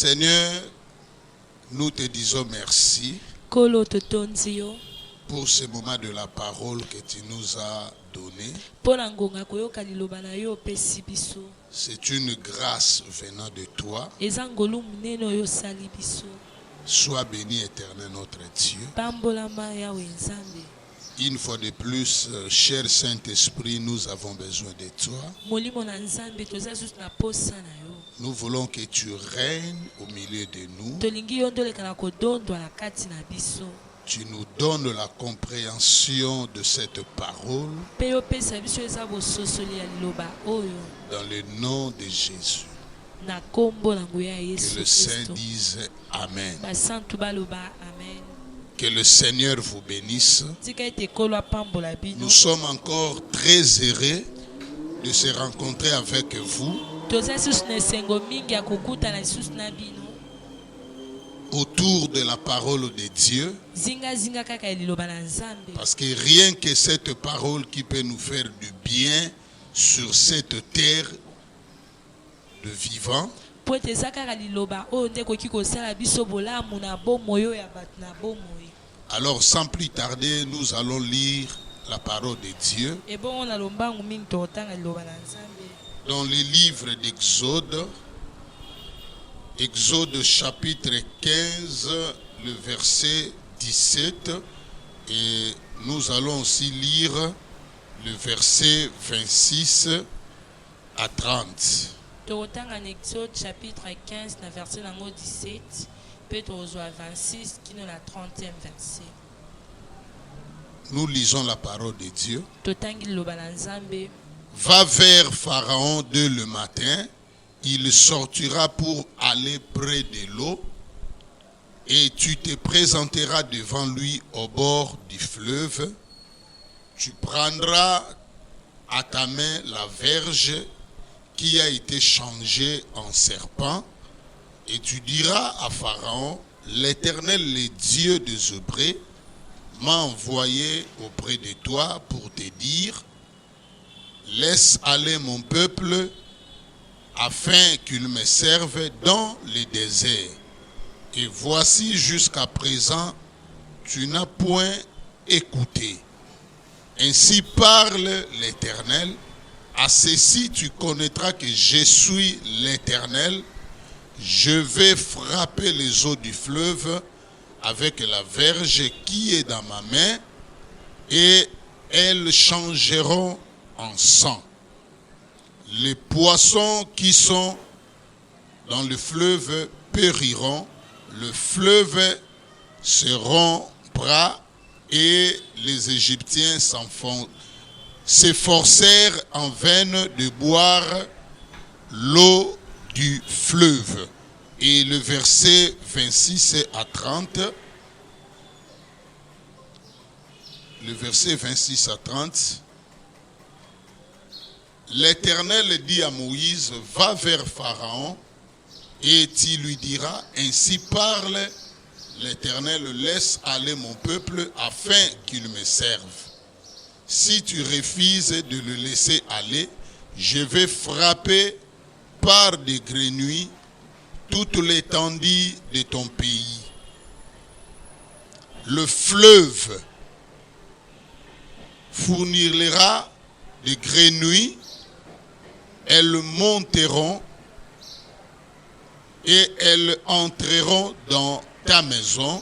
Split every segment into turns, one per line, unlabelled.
Seigneur, nous te disons merci
Kolo totonzio.
pour ce moment de la parole que tu nous as donné.
Pona ngonga koyoka liloba na yo pesi biso.
C'est une grâce venant de toi.
Eza ngolu munene oyo sali biso.
Sois béni, Éternel notre Dieu.
Pambolama yawe nzambe.
Une fois de plus, cher Saint-Esprit, nous avons besoin de toi.
Molimo na nzambe toza juste na posa na yo.
Nous voulons que tu règnes au milieu de nous.
Tolingi yo ndoleka na kodondwa na kati na biso.
Tu nous donnes la compréhension de cette parole
Pe yo pesa biso eza bososoli ya liloba oyo.
dans le nom de Jésus.
Na kombo na nguya
Que
Yesu
le Saint
Kristo.
dise Amen.
Basantu baloba amen.
Que le Seigneur vous bénisse.
Tika ete kolo pambola bino.
Nous sommes encore très heureux de se rencontrer avec vous
Toza sus na sengo mingi ya kokuta na sus na bino.
autour de la parole de Dieu.
Zinga zinga kaka ya liloba na nzambe.
Parce que rien que cette parole qui peut nous faire du bien sur cette terre de vivants,
Po ete eza kaka liloba oyo nde koki kosala biso bolamu na bomoi oyo ya bato na bomoi.
alors sans plus tarder, nous allons lire la parole de Dieu
E bongo na lombangu mingi tokotanga liloba na nzambe.
dans le livre d'Exode, Exode chapitre 15, le verset 17, et nous allons aussi lire le verset 26 à 30.
Tokotanga na Exode chapitre 15 na verset nango 17 pe tozwa 26 kino na 30e verset.
Nous lisons la parole de Dieu.
Totangi liloba na nzambe.
Va vers Pharaon dès le matin, il sortira pour aller près de l'eau, et tu te présenteras devant lui au bord du fleuve. Tu prendras à ta main la verge qui a été changée en serpent, et tu diras à Pharaon, l'Éternel, le Dieu des Hébreux, m'a envoyé auprès de toi pour te dire, laisse aller mon peuple afin qu'il me serve dans le désert. Et voici jusqu'à présent, tu n'as point écouté. Ainsi parle l'Éternel. À ceci tu connaîtras que je suis l'Éternel. Je vais frapper les eaux du fleuve avec la verge qui est dans ma main, et elles changeront en sang. Les poissons qui sont dans le fleuve périront, le fleuve se rompra, et les Égyptiens s'efforcèrent en vain de boire l'eau du fleuve. Et le verset 26 à 30, le verset 26 à 30, l'Éternel dit à Moïse, va vers Pharaon, et tu lui diras, ainsi parle l'Éternel, laisse aller mon peuple afin qu'il me serve. Si tu refuses de le laisser aller, je vais frapper par des grenouilles toute l'étendue de ton pays. Le fleuve fournira des grenouilles, elles monteront et elles entreront dans ta maison,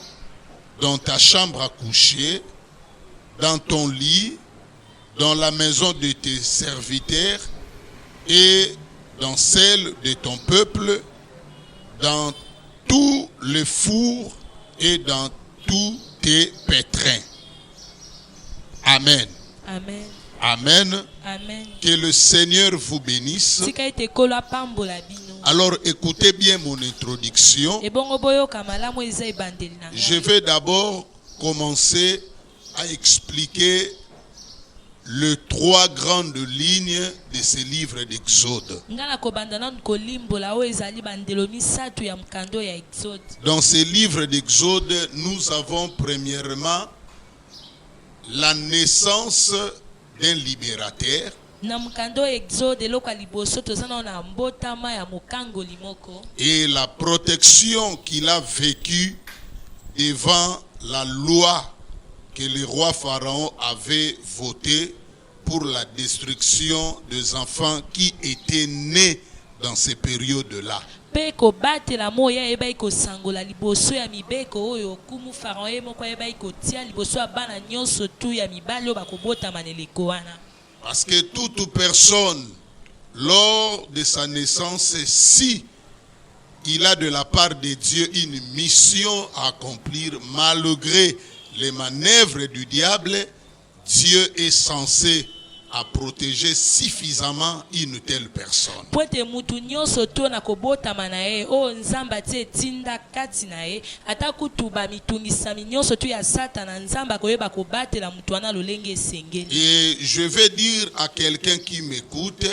dans ta chambre à coucher, dans ton lit, dans la maison de tes serviteurs et dans celle de ton peuple, dans tous les fours et dans tous tes pétrins. Amen.
Amen.
Amen.
Amen.
Que le Seigneur vous bénisse.
Tika ete kolo pambola bino.
Alors écoutez bien mon introduction.
E bongo boyoka malamu eza ebandeli na ngai.
Je vais d'abord commencer à expliquer les trois grandes lignes de ce livre d'Exode.
Nga na kobanda nanu kolimbola oyo ezali bandelo misato ya mkando ya Exode.
Dans ce livre d'Exode, nous avons premièrement la naissance d'un libérateur.
Na mkando Exode eloko ya liboso tozana na mbotama ya mokangoli moko.
Et la protection qu'il a vécue devant la loi que le roi Pharaon avait votée pour la destruction des enfants qui étaient nés dans ces périodes-là.
Pe ko batela moya eba iko sangola liboso ya mibeko oyo kumu Pharaon ye moko eba iko tia liboso ya bana nyonso tu ya mibali bakobota maneleko wana.
Parce que toute personne, lors de sa naissance, si il a de la part de Dieu une mission à accomplir, malgré les manœuvres du diable, Dieu est censé à protéger suffisamment une telle personne.
Poete mutu nyonso to na kobota manae o nzamba tie tinda kati nae atakutu ba mitungisa nyonso to ya Satan nzamba koyeba kobatela mutu wana lolenge sengeli.
Et je vais dire à quelqu'un qui m'écoute,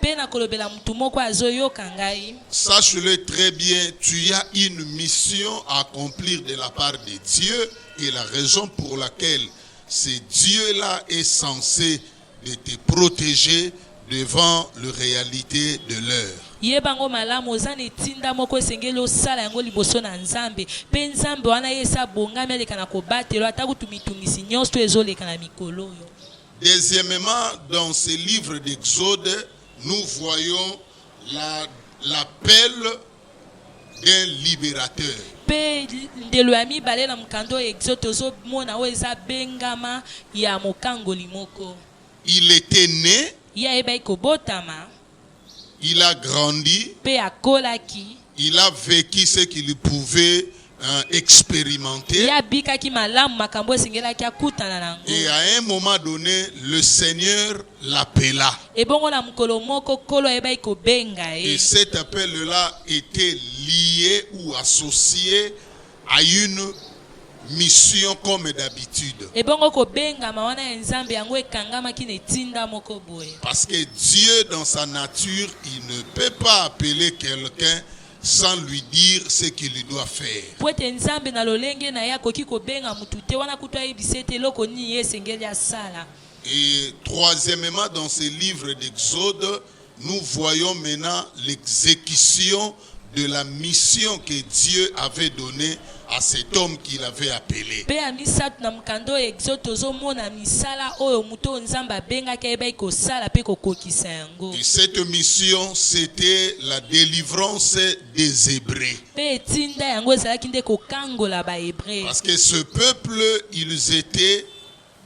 Pena kolobela mutu moko azoyoka ngai,
sache-le très bien, tu as une mission à accomplir de la part de Dieu, et la raison pour laquelle ce Dieu-là est censé de te protéger devant la réalité de l'heure.
yebango malamu ozane tinda moko esengeli osala yango liboso na nzambe pe nzambe wana yesa bongami aleka na kobatelo atakutu mitungisi nyonso to ezoleka na mikolo oyo.
Deuxièmement, dans ce livre d'Exode, nous voyons l'appel d'un libérateur.
Pe ndelo ya mibale na mkando Exode tozomona oyo eza bengama ya mokangoli moko.
Il était né,
Ya eba ikobotama,
il a grandi,
pe akolaki,
il a vécu ce qu'il pouvait expérimenter.
ya bikaki malamu makambo esengelaki akutana nango.
Et à un moment donné, le Seigneur l'appela.
Ebongo na mkolo moko kolo eba ikobenga
Et cet appel-là était lié ou associé à une mission comme d'habitude.
ebongo kobengama wana ya nzambe yango ekangamaki na etinda moko boye.
Parce que Dieu, dans sa nature, il ne peut pas appeler quelqu'un sans lui dire ce qu'il doit faire.
Poete nzambe na lolenge na ya koki kobenga mutu te wana kutu ayebisa ete eloko nini esengeli asala.
Et troisièmement, dans ce livre d'Exode, nous voyons maintenant l'exécution de la mission que Dieu avait donnée à cet homme qu'il avait appelé.
Pe ya misatu na mkando Exode tozomona misala oyo mutu oyo nzambe abengaki ayeba ikosala pe kokokisa yango.
Et cette mission, c'était la délivrance des Hébreux.
Pe etinda yango ezalaki nde kokangola bahébreu.
Parce que ce peuple, ils étaient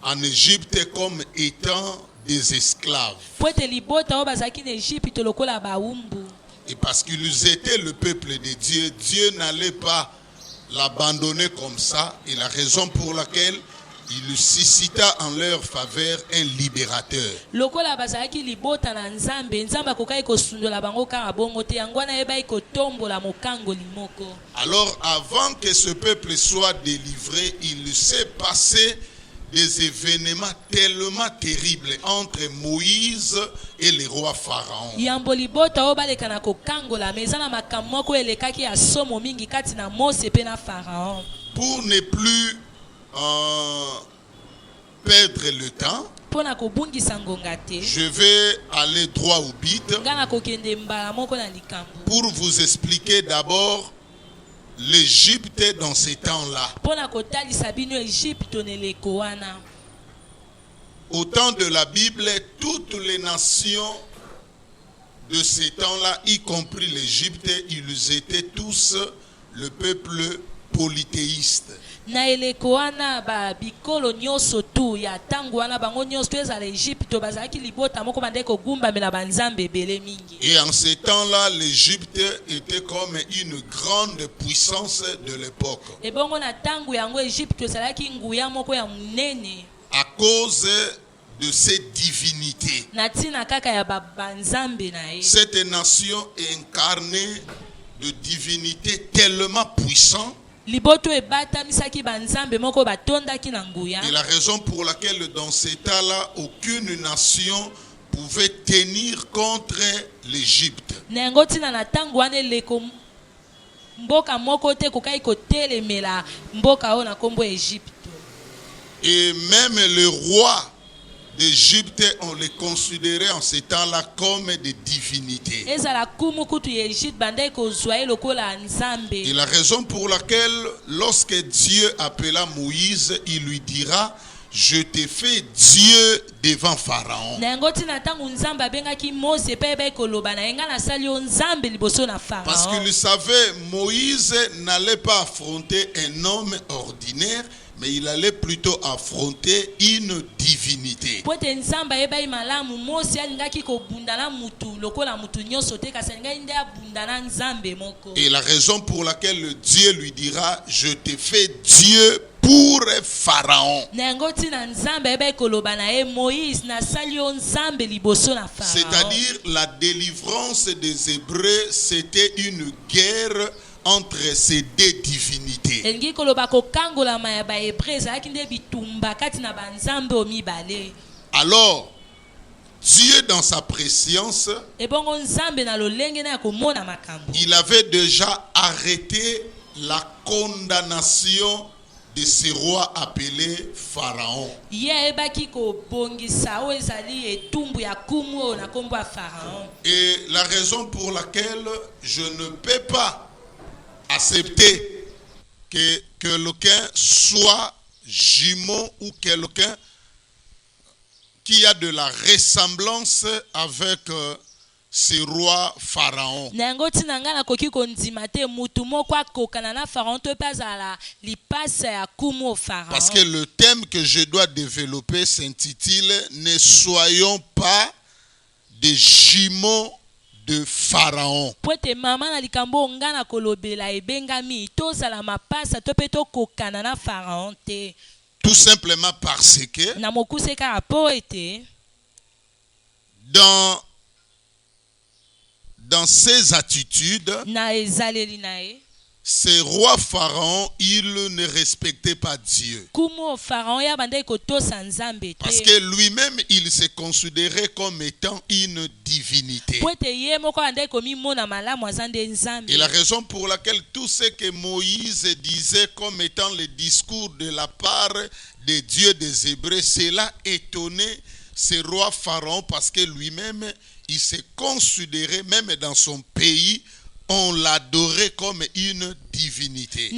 en Égypte comme étant des esclaves.
Poete libota oyo bazalaki na Egypte lokola bawumbu.
Et parce qu'ils étaient le peuple de Dieu, Dieu n'allait pas l'abandonner comme ça. Et la raison pour laquelle il suscita en leur faveur un libérateur.
Lokola bazalaki libota na nzambe, nzambe akokai kosundola bango kaka bongo te, yango wana yeba ikotombola mokangoli moko.
Alors avant que ce peuple soit délivré, il s'est passé des événements tellement terribles entre Moïse et le roi Pharaon.
Yambo libota oyo baleka na kokangola meza na makambo moko elekaki ya somo mingi kati na Mose pe na Pharaon.
Pour ne plus perdre le temps,
Pona kobungisa ngonga te,
je vais aller droit au but
nga na kokende mbala moko na likambo.
pour vous expliquer d'abord l'Égypte dans ces temps-là.
Pona kotalisa bino Egypte neleko wana.
Au temps de la Bible, toutes les nations de ces temps-là, y compris l'Égypte, ils étaient tous le peuple polythéiste.
Na eleko wana ba bikolo nyonso tu ya tangu wana bango nyonso ezala Egypte bazalaki libota moko bande kogumba mela banzambe ebele mingi.
Et en ces temps-là, l'Égypte était comme une grande puissance de l'époque.
Ebongo na tangu yango Egypte ezalaki nguya moko ya munene.
À cause de ses divinités.
Na tina kaka ya banzambe na ye.
Cette nation incarnée de divinités tellement puissantes.
Liboto ebata misaki banzambe moko batondaki na nguya.
Et la raison pour laquelle dans cet état-là, aucune nation pouvait tenir contre l'Égypte.
Na yango tina na tangu wana eleko mboka moko te kokai kotelemela mboka oyo na kombo Egypte.
Et même le roi d'Égypte, on les considérait en ces temps-là comme des divinités.
Et
la raison pour laquelle, lorsque Dieu appela Moïse, il lui dira: je t'ai fait Dieu devant Pharaon. Parce qu'il savait, Moïse n'allait pas affronter un homme ordinaire, mais il allait plutôt affronter une divinité. Et la raison pour laquelle Dieu lui dira: je t'ai fait Dieu pour Pharaon. C'est-à-dire, la délivrance des Hébreux, c'était une guerre entre ces deux divinités. Alors, Dieu dans sa préscience, il avait déjà arrêté la condamnation de ce roi appelé Pharaon. Et la raison pour laquelle je ne peux pas accepter que quelqu'un soit jumeau ou quelqu'un qui a de la ressemblance avec ce roi Pharaon. Parce que le thème que je dois développer s'intitule « Ne soyons pas des jumeaux de Pharaon ». Tout simplement parce que dans ses attitudes, ce roi Pharaon, il ne respectait pas Dieu. Parce que lui-même, il se considérait comme étant une divinité. Et la raison pour laquelle tout ce que Moïse disait comme étant le discours de la part de Dieu des Hébreux, cela étonnait ce roi Pharaon, parce que lui-même, il se considérait, même dans son pays, on l'adorait comme une divinité.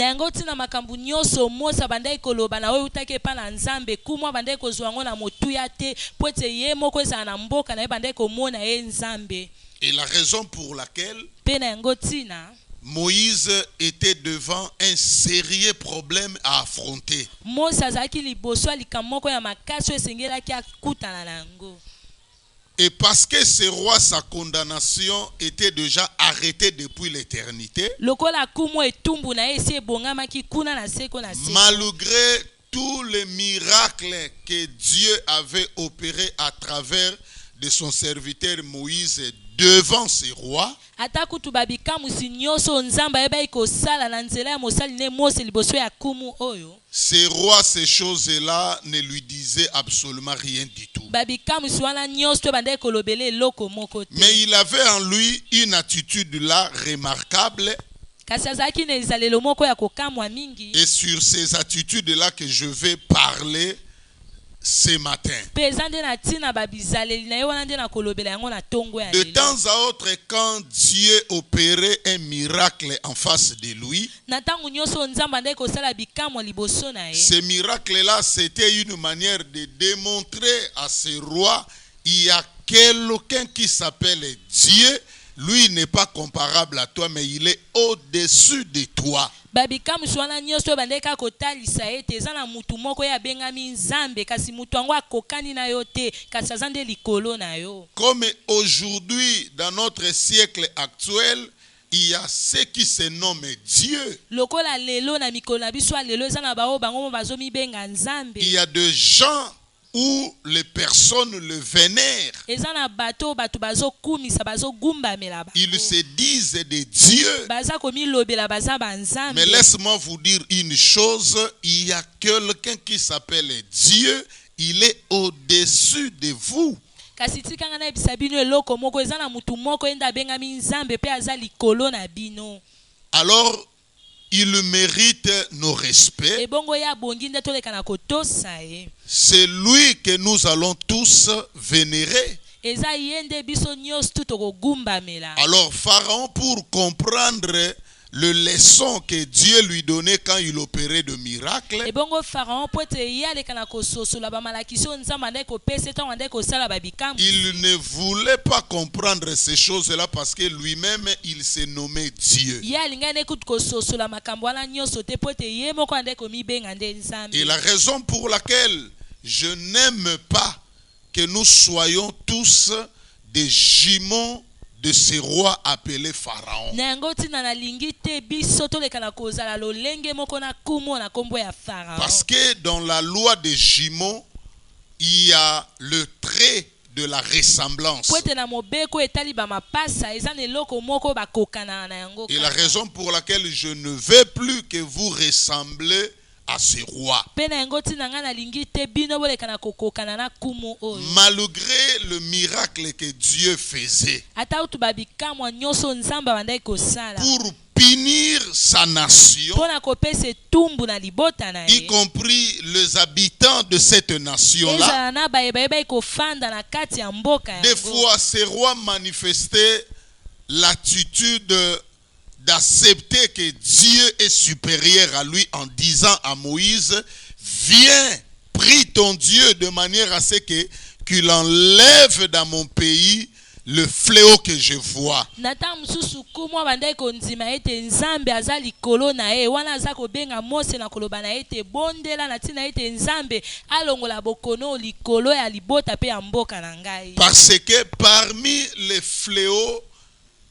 Et la raison pour laquelle Moïse était devant un sérieux problème à affronter. Et parce que ce roi, sa condamnation était déjà arrêtée depuis l'éternité, malgré tous les miracles que Dieu avait opérés à travers de son serviteur Moïse devant ce roi, ces rois, ces choses-là ne lui disaient absolument rien du tout. Mais il avait en lui une attitude là remarquable. Et sur ces attitudes-là que je vais parler ce matin. De temps à autre, quand Dieu opérait un miracle en face de lui, ce miracle-là, c'était une manière de démontrer à ce roi: il y a quelqu'un qui s'appelle Dieu. Lui n'est pas comparable à toi, mais il est au-dessus de toi. Comme aujourd'hui, dans notre siècle actuel, il y a ceux qui se nomment Dieu. Il y a des gens où les personnes le vénèrent. Ils se disent des dieux. Mais laisse-moi vous dire une chose: il y a quelqu'un qui s'appelle Dieu. Il est au-dessus de vous. Alors, il mérite nos respects.
ebongo ya bongi nde toleka na kotosa ye.
C'est lui que nous allons tous vénérer.
eza ye nde biso nyonso tu tokogumbamela.
Alors Pharaon, pour comprendre le leçon que Dieu lui donnait quand il opérait de miracles,
ebongo Pharaon po ete ye aleka na kososola bamalakisi oyo nzambe andeki kopesa ntango andeki kosala babikambo.
il ne voulait pas comprendre ces choses-là parce que lui-même, il s'est nommé Dieu.
ye alingaki nde kutu kososola makambo wana nyonso te po ete ye moko andeki komibenga nde nzambe.
Et la raison pour laquelle je n'aime pas que nous soyons tous des jumeaux de ce roi appelé Pharaon.
na yango ntina nalingi te biso toleka na kozala lolenge moko na kumu na kombo ya Pharaon.
Parce que dans la loi des jumeaux, il y a le trait de la ressemblance.
po ete na mobeko etali bamapasa eza na eloko moko bakokana na yango.
Et la raison pour laquelle je ne veux plus que vous ressemblez à ce roi.
pe na yango ntina ngai nalingi te bino boleka na kokokana na kumu oyo.
Malgré le miracle que Dieu faisait
ata utu babikamwa nyonso nzambe abandaki kosala
pour punir sa nation,
mpo na kopesa etumbu na libota na
y
ye,
compris les habitants de cette nation-là,
ezala na bayebaki kofanda na kati ya mboka
des
yango.
fois ce roi manifestait l'attitude d'accepter que Dieu est supérieur à lui en disant à Moïse, viens, prie ton Dieu de manière à ce qu'il enlève dans mon pays le fléau que je vois.
na ntango mosusu kumu abandaki kondima ete nzambe aza likolo na ye wana aza kobenga Mose na koloba na ete bondela na ntina ete nzambe alongola bokono likolo ya libota pe ya mboka na ngai.
Parce que parmi les fléaux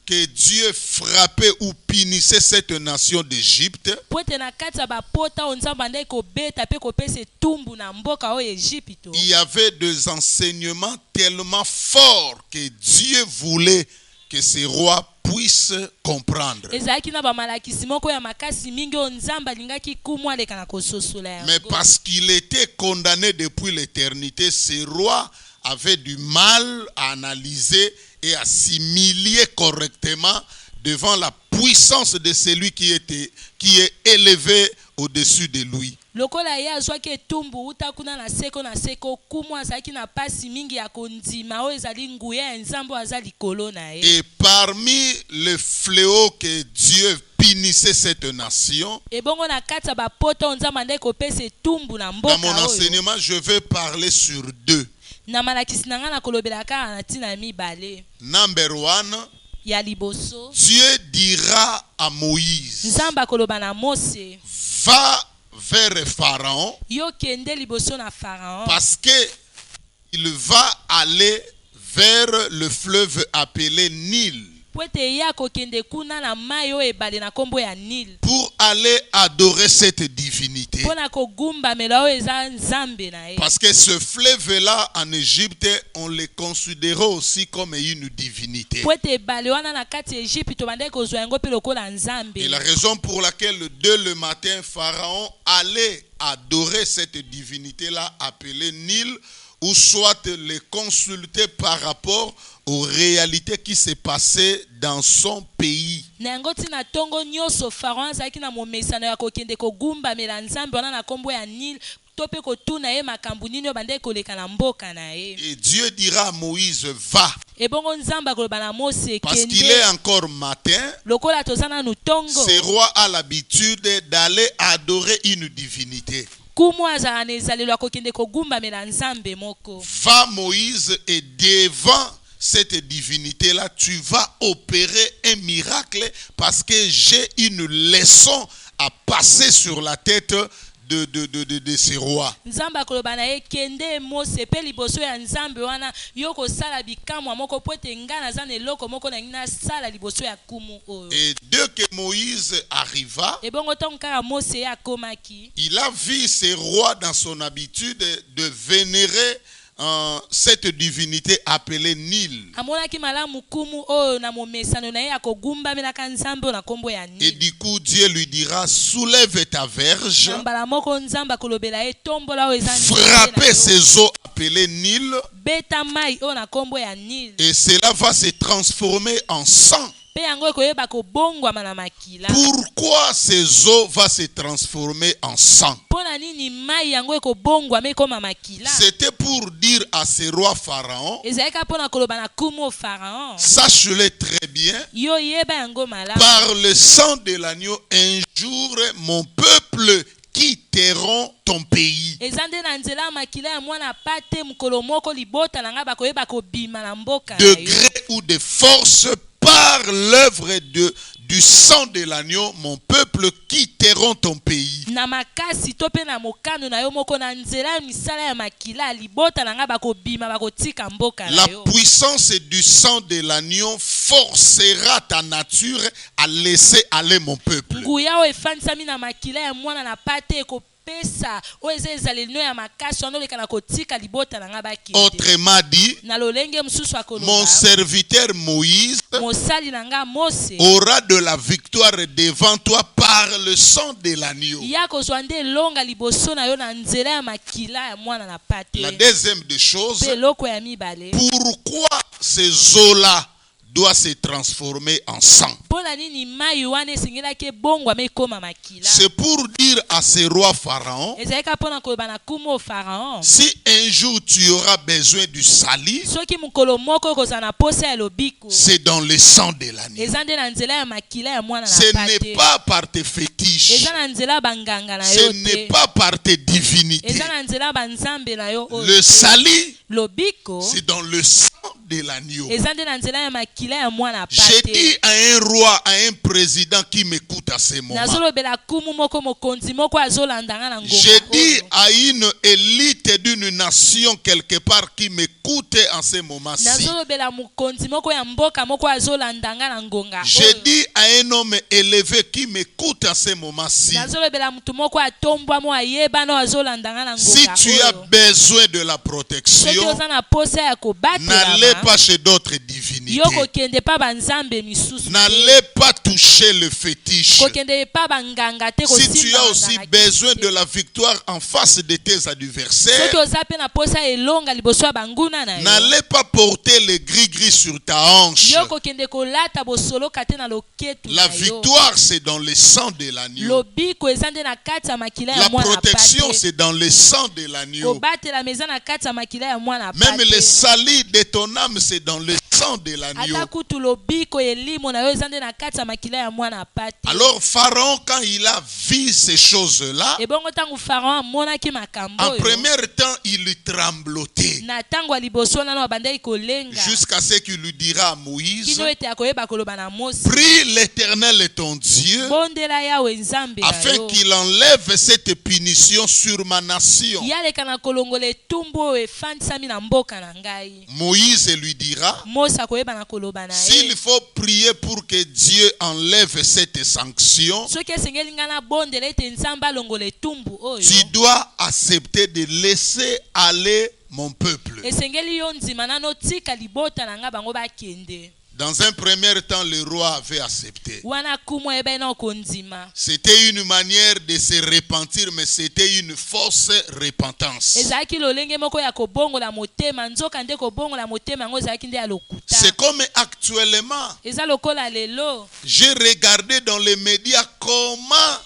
que Dieu frappait ou punissait cette nation d'Égypte,
po ete na kati ya bapota oyo nzambe andaki kobeta pe kopesa etumbu na mboka oyo Ejipito,
il y avait des enseignements tellement forts que Dieu voulait que ces rois puissent comprendre.
ezalaki na bamalakisi moko ya makasi mingi oyo nzambe alingaki kumu aleka na kososola yango.
Mais parce qu'il était condamné depuis l'éternité, ces rois avaient du mal à analyser et assimiler correctement devant la puissance de celui qui est élevé au-dessus de lui.
lokola ye azwaki etumbu uta kuna na seko kumu azalaki na pasi mingi ya kondima oyo ezali nguya ya nzambe oyo aza likolo na ye.
Et parmi les fléaux que Dieu punissait cette nation,
ebongo na kati ya bapota oyo nzambe andeki kopesa etumbu na
dans mon
mboka oyo,
enseignement, je vais parler sur deux.
na malakisi na ngai nakolobela kaka na ntina ya mibale.
Number one,
ya liboso,
Dieu dira à Moïse,
nzambe akoloba na Mose,
va vers Pharaon,
yo kende liboso na Pharaon,
parce que il va aller vers le fleuve appelé Nil
po ete ye akokende kuna na mai oyo ebale na kombo ya Nil,
pour aller adorer cette divinité.
mpo na kogumbamela oyo eza nzambe na ye.
Parce que ce fleuve-là en Égypte, on le considérait aussi comme une divinité.
po ete ebale wana na kati ya Ejipito bandeki kozwa yango mpe lokola nzambe.
Et la raison pour laquelle dès le matin, Pharaon allait adorer cette divinité-là appelée Nil, ou soit les consulter par rapport aux réalités qui se passaient dans son pays.
na yango ntina ntongo nyonso Pharaon azalaki na momesano ya kokende kogumbamela nzambe wana na kombo ya Nil to mpe kotuna ye makambo nini oyo bandeki koleka na mboka na ye.
Et Dieu dira à Moïse, va,
ebongo nzambe akoloba na Mose,
parce qu'il est
kende
encore matin.
lokola toza nanu ntongo
Ce roi a l'habitude d'aller adorer une divinité.
kumu azala na ezalelo akokende kogumbamela nzambe moko.
Va Moïse, et devant cette divinité-là, tu vas opérer un miracle parce que j'ai une leçon à passer sur la tête de ces rois.
nzambe akoloba na ye kende Mose pe liboso ya nzambe wana yo kosala bikamwa moko po ete ngai naza na eloko moko na ngai nasala liboso ya kumu oyo.
Et dès que Moïse arriva,
ebongo ntongo kaka Mose ye akomaki,
il a vu ces rois dans son habitude de vénérer cette divinité appelée Nil.
amonaki malamu kumu oyo na momesano na ye akogumbamelaka nzambe oyo na kombo ya
Et
Nil.
du coup, Dieu lui dira, soulève ta verge,
na mbala moko nzambe akolobela ye tombola oyo eza
frappez ces eaux appelées Nil,
beta mai oyo na kombo ya Nil,
et cela va se transformer en sang.
pe yango ekoyeba kobongwama na makila.
Pourquoi ces eaux vont se transformer en sang?
Pona nini mai yango ekobongwama ekoma makila?
C'était pour dire à ce roi Pharaon,
ezalika pona koloba na kumu Pharaon,
sache-le très bien,
yo yeba yango malamu,
par le sang de l'agneau, un jour mon peuple quitteront ton pays.
ezande na nzela makila ya mwana pate mukolo moko libota nanga bakoyeba kobima na mboka
De gré ou de force, par l'œuvre du sang de l'agneau, mon peuple quitteront ton pays.
na makasi to pe na mokano na yo moko na nzela ya misala ya makila libota nanga bakobima bakotika mboka na
La
yo.
puissance du sang de l'agneau forcera ta nature à laisser aller mon peuple.
nguya oyo efandisami na makila ya mwana na pate ekopesa oyo eza ezaleli no ya makasi wana oleka na kotika libota nanga bakende.
Autrement dit,
na lolenge mosusu
mon
akoloba
serviteur Moïse
mosali nanga Mose
aura de la victoire devant toi par le sang de l'agneau.
ya kozwa nde elonga liboso na yo na nzela ya makila ya mwana na pate.
La deuxième des choses,
Pe eloko ya mibale,
pourquoi ces eaux-là doivent se transformer en sang?
mpona nini mai wana esengelaki ebongwama ekoma makila?
C'est pour dire à ce roi Pharaon,
ezalika mpona koloba na kumu Pharaon,
si un jour tu auras besoin du salut,
soki mokolo moko okozala na posa ya lobiko,
c'est dans le sang de l'agneau.
eza nde na nzela ya makila ya mwana na
Ce
pate.
n'est pas par tes fétiches,
eza na nzela banganga na
ce
yo
n'est
te,
pas par tes divinités.
eza na nzela banzambe na yo oyo
Le
te.
salut,
lobiko
c'est dans le sang de l'agneau.
eza nde na nzela ya makila ya mwana na
J'ai
pate.
dit à un roi, à un président qui m'écoute à ce moment.
nazolobela kumu moko mokonzi moko azolandanga na ngonga
J'ai dit
oyo.
à une élite d'une nation quelque part qui m'écoute en ce moment-ci.
nazolobela mokonzi moko ya mboka moko azolandanga na ngonga
J'ai
oyo.
dit à un homme élevé qui m'écoute en ce moment-ci.
nazolobela mutu moko atombwamo ayebana oyo azolandanga na
Si
ngonga
tu as
oyo.
besoin de la
soki
protection,
oza na posa ya
n'allez
kobatelama
pas chez d'autres divinités.
yo kokende pa banzambe misusu te.
N'allez pas toucher le fétiche.
kokende pa banganga te
Si tu
kosimba
as aussi
banganga
besoin
te.
de la victoire en face de tes adversaires,
soki oza pe na posa ya elonga liboso ya banguna na yo,
n'allez pas porter le gris-gris sur ta hanche.
yo kokende kolata bosoloka te na loketu
La
na yo.
victoire, c'est dans le sang de l'agneau.
lobiko eza nde na kati ya makila ya
La
mwana
protection,
pate.
c'est dans le sang de l'agneau.
kobatela eza na kati ya makila ya mwana
Même
pate.
le salut de ton âme, c'est dans le sang de l'agneau.
ata kutu lobiko elimo na yo eza nde na kati ya makila ya mwana pate.
Alors Pharaon, quand il a vu ces choses-là,
ebongo ntango Pharaon amonaki makambo
en
oyo,
premier temps, il tremblotait.
na ntango ya liboso nano abandaki kolenga
Jusqu'à ce qu'il lui dira à Moïse,
kino ete akoyeba koloba na Mose,
prie l'Éternel ton Dieu,
bondela yawe nzambe na
afin
yo
qu'il enlève cette punition sur ma nation.
yaleka na kolongola etumbu oyo efandisami na mboka na ngai.
Moïse lui dira,
Mose akoyeba na koloba na
s'il
ye,
faut prier pour que Dieu enlève cette sanction,
soki esengeli ngai nabondela ete nzambe alongola etumbu oyo,
tu dois accepter de laisser aller mon peuple.
esengeli yo nzima nano tika libota na ngai bango bakende.
Dans un premier temps, le roi avait accepté.
wana kumu ayeba ye na okondima.
C'était une manière de se repentir, mais c'était une fausse repentance.
ezalaki lolenge moko ya kobongola motema, nzoka nde kobongola motema yango ezalaki nde ya lokuta.
C'est comme actuellement,
eza lokola lelo
j'ai regardé dans les médias comment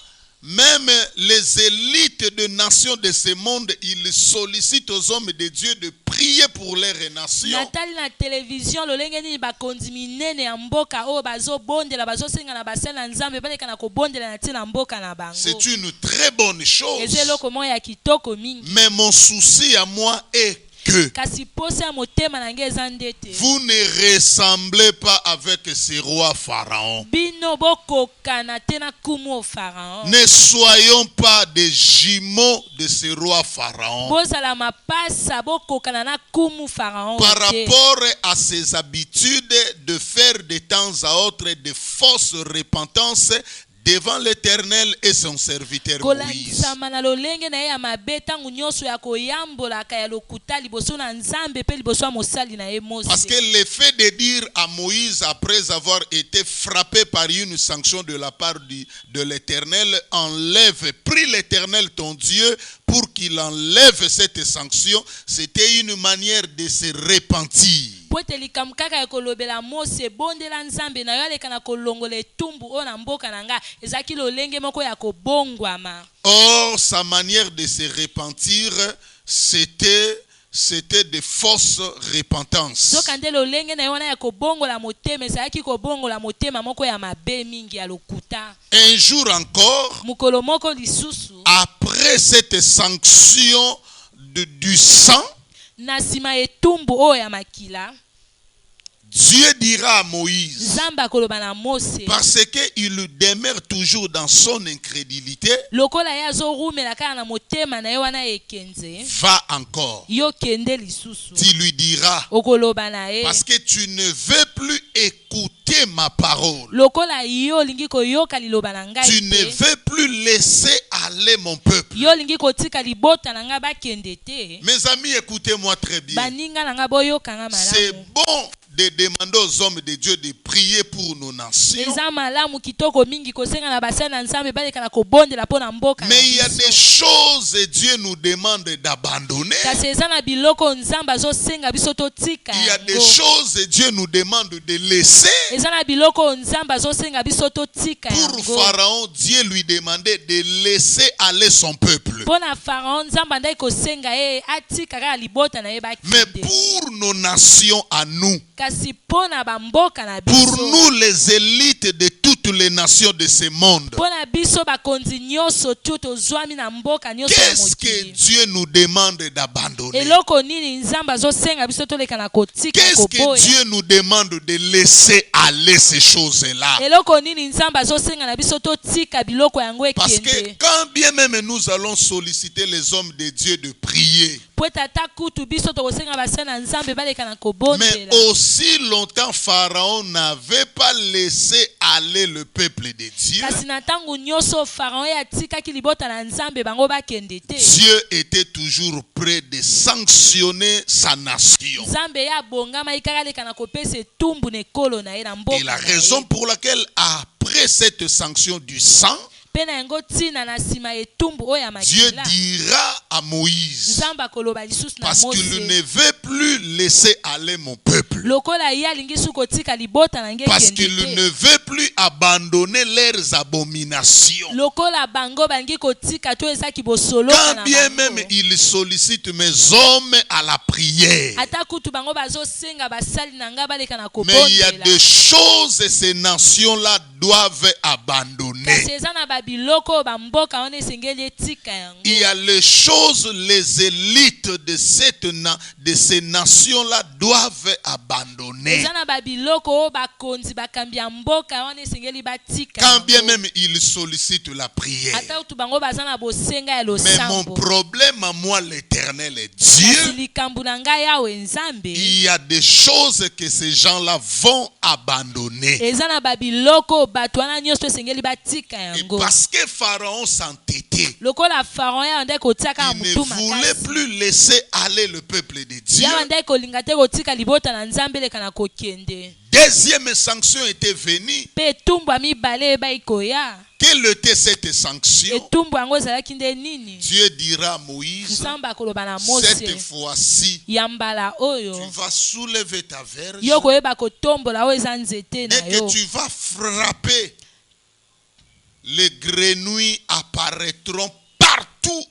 même les élites de nations de ce monde, ils sollicitent aux hommes de Dieu de prier pour leur nation.
natali na televizio lolenge nini bakonzi minene ya mboka oyo bazobondela bazosenga na basali na nzambe baleka na kobondela na ntina mboka na bango.
C'est une très bonne chose.
eza eloko moko ya kitoko mingi,
Mais mon souci à moi est que
kasi posa ya motema na ngai eza ndete
vous ne ressemblez pas avec ce roi Pharaon.
bino bokokana te na kumu o Pharaon.
Ne soyons pas des jumeaux de ce roi Pharaon.
bozala mapasa bokokana na kumu Pharaon
Par
te.
rapport à ses habitudes de faire de temps à autre de fausses repentances devant l'Éternel et son serviteur Moïse.
kolandisama na lolenge na ye ya mabe ntango nyonso ya koyambolaka ya lokuta liboso na nzambe mpe liboso ya mosali na ye Mose.
Parce que le fait de dire à Moïse, après avoir été frappé par une sanction de la part de l'Éternel, enlève, prie l'Éternel ton Dieu pour qu'il enlève cette sanction, c'était une manière de se repentir.
po ete likambo kaka ekolobela Mose bondela Nzambe na yo aleka na kolongola etumbu oyo na mboka na nga ezalaki lolenge moko ya kobongwama.
Or, sa manière de se repentir, c'était de fausses repentances.
Zokande lolenge na yo wana ya kobongola motema ezalaki kobongola motema moko ya mabe mingi ya lokuta.
Un jour encore,
Mukolo moko lisusu,
après cette sanction du sang,
na sima etumbu oyo ya makila,
Dieu dira à Moïse,
Nzambe koloba na Mose,
parce qu'il demeure toujours dans son incrédulité,
lokola ya zorumela kaka na motema na yo wana ekenze,
va encore.
yo kende lisusu.
Tu lui diras,
Okoloba na ye,
parce que tu ne veux plus écouter ma parole.
lokola yo lingi koyoka liloba na ngai
Tu ne
te,
veux plus laisser aller mon peuple.
yo lingi kotika libota na nga bakende te.
Mes amis, écoutez-moi très bien.
Baninga na nga boyoka nga
C'est
malamu.
bon de demander aux hommes de Dieu de prier pour nos nations.
Eza malamu kitoko mingi kosenga na basali na Nzambe baleka na kobondela po na mboka na
Mais il y a
biso.
des choses que Dieu nous demande d'abandonner.
Kasi eza na biloko Nzambe azosenga biso totika
Il y a des
yango.
choses que Dieu nous demande de laisser.
Eza na biloko Nzambe azosenga biso totika
Pour
yango.
Pharaon, Dieu lui demandait de laisser aller son peuple.
Po na Pharaon Nzambe andai kosenga ye atika kaka libota na ye
Mais
bakende.
pour nos nations à nous,
Kasi po na bamboka na
pour
biso,
nous les élites de toutes les nations de ce monde,
po na biso bakonzi nyonso tu tozwami na mboka nyonso ya
qu'est-ce que
mokili.
Dieu nous demande d'abandonner?
Eloko nini Nzambe azosenga biso toleka na kotika
Qu'est-ce que
koboya?
Dieu nous demande de laisser aller ces choses-là?
Eloko nini Nzambe azosenga na biso totika biloko yango
Parce que
ekende.
quand bien même nous allons solliciter les hommes de Dieu de prier,
Po tata kutu biso tokosenga basali na Nzambe baleka na
mais
kobondela.
aussi longtemps Pharaon n'avait pas laissé aller le peuple de Dieu,
Kasi na tangu nyonso Pharaon ya tikaki libota na Nzambe bango bakende te.
Dieu était toujours prêt de sanctionner sa nation.
Nzambe ya bongama ikaka leka na kopesa etumbu na ekolo na ye na mboka
Et la
na
raison
ye.
pour laquelle après cette sanction du sang,
Pe na yango ntina na nsima etumbu oyo ya
Dieu
makila,
dira à Moïse,
Nzambe akoloba lisusu na
parce qu'il
Mose,
ne veut plus laisser aller mon peuple,
lokola ye alingi su kotika libota na nge
parce
ekende
qu'il
te.
ne veut plus abandonner leurs abominations.
Lokola bango balingi kotika to ezaki bosoloka
Quand
na
bien
bango.
même il sollicite mes hommes à la prière,
Ata kutu bango bazosenga basali na nga baleka na
mais il y a
kobondela.
des choses que ces nations-là doivent abandonner.
Kasi eza na babiloko bamboka wana esengeli etika yango.
Il y a les choses, les élites de ces nations-là doivent abandonner.
Eza na babiloko oyo bakonzi bakambi ya mboka wana esengeli batika
Quand bien
yango.
même ils sollicitent la prière.
Ata kutu bango baza na bosenga ya
Mais mon
losambo.
problème à moi, l'Éternel est
Kasi
Dieu.
likambo na ngai yawe Nzambe.
Il y a des choses que ces gens-là vont abandonner.
Eza na babiloko bato wana nyonso esengeli batika
Et
yango.
parce que Pharaon s'entêtait,
Lokola Pharaon ya ndai kotiaka
il ne
mutu
voulait
makasi.
plus laisser aller le peuple de Dieu.
Ya ndai kolinga te kotika libota na Nzambe leka na kokende.
Deuxième sanction était venue.
Pe etumbu ya mibale ebai koya.
Quelle était cette sanction?
Etumbu yango ezalaki nde nini?
Dieu dira à Moïse,
Nzambe akoloba na
cette
Mose,
fois-ci,
ya mbala
tu
oyo
vas soulever ta verge
yo koyeba kotombola oyo eza nzete na
et que
yo.
tu vas frapper. Les grenouilles apparaîtront partout